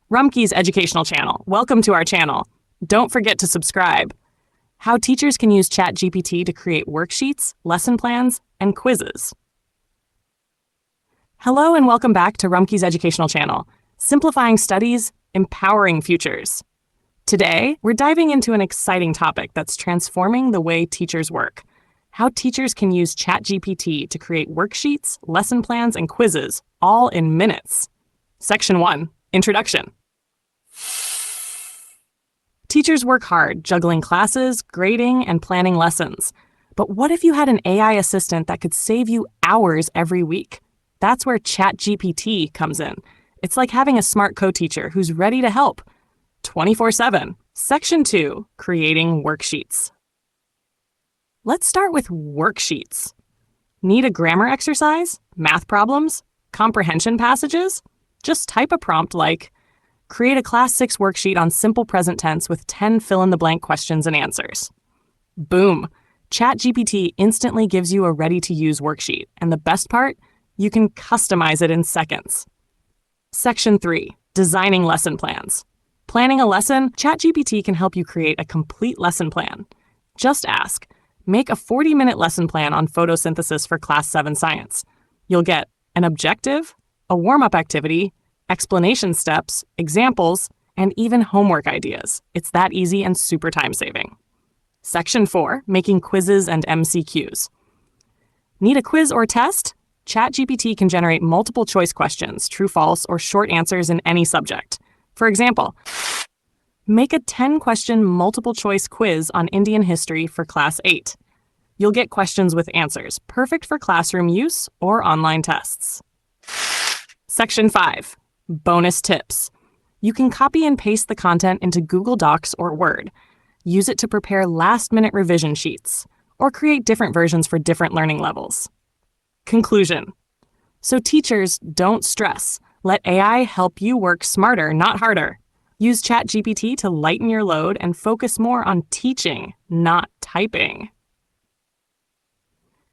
Rumki's educational channel. Welcome to our channel. Don't forget to subscribe. How teachers can use ChatGPT to create worksheets, lesson plans, and quizzes. Hello and welcome back to Rumki's educational channel. Simplifying studies, empowering futures. Today, we're diving into an exciting topic that's transforming the way teachers work. How teachers can use ChatGPT to create worksheets, lesson plans, and quizzes, all in minutes. Section 1. Introduction. Teachers work hard juggling classes, grading, and planning lessons. But what if you had an AI assistant that could save you hours every week? That's where ChatGPT comes in. It's like having a smart co-teacher who's ready to help 24/7. Section 2. Creating worksheets. Let's start with worksheets. Need a grammar exercise? Math problems? Comprehension passages? Just type a prompt like, create a Class 6 worksheet on simple present tense with 10 fill-in-the-blank questions and answers. Boom! ChatGPT instantly gives you a ready-to-use worksheet, and the best part? You can customize it in seconds. Section 3. Designing lesson plans. Planning a lesson? ChatGPT can help you create a complete lesson plan. Just ask, make a 40-minute lesson plan on photosynthesis for Class 7 science. You'll get an objective, a warm-up activity, explanation steps, examples, and even homework ideas. It's that easy and super time-saving. Section 4. Making quizzes and MCQs. Need a quiz or test? ChatGPT can generate multiple choice questions, true, false, or short answers in any subject. For example, make a 10-question multiple choice quiz on Indian history for Class 8. You'll get questions with answers, perfect for classroom use or online tests. Section 5. Bonus tips. You can copy and paste the content into Google Docs or Word. Use it to prepare last-minute revision sheets, or create different versions for different learning levels. Conclusion. So teachers, don't stress. Let AI help you work smarter, not harder. Use ChatGPT to lighten your load and focus more on teaching, not typing.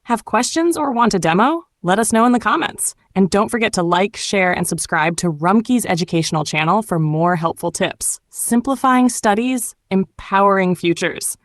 Have questions or want a demo? Let us know in the comments. And don't forget to like, share, and subscribe to Rumki's educational channel for more helpful tips. Simplifying studies, empowering futures.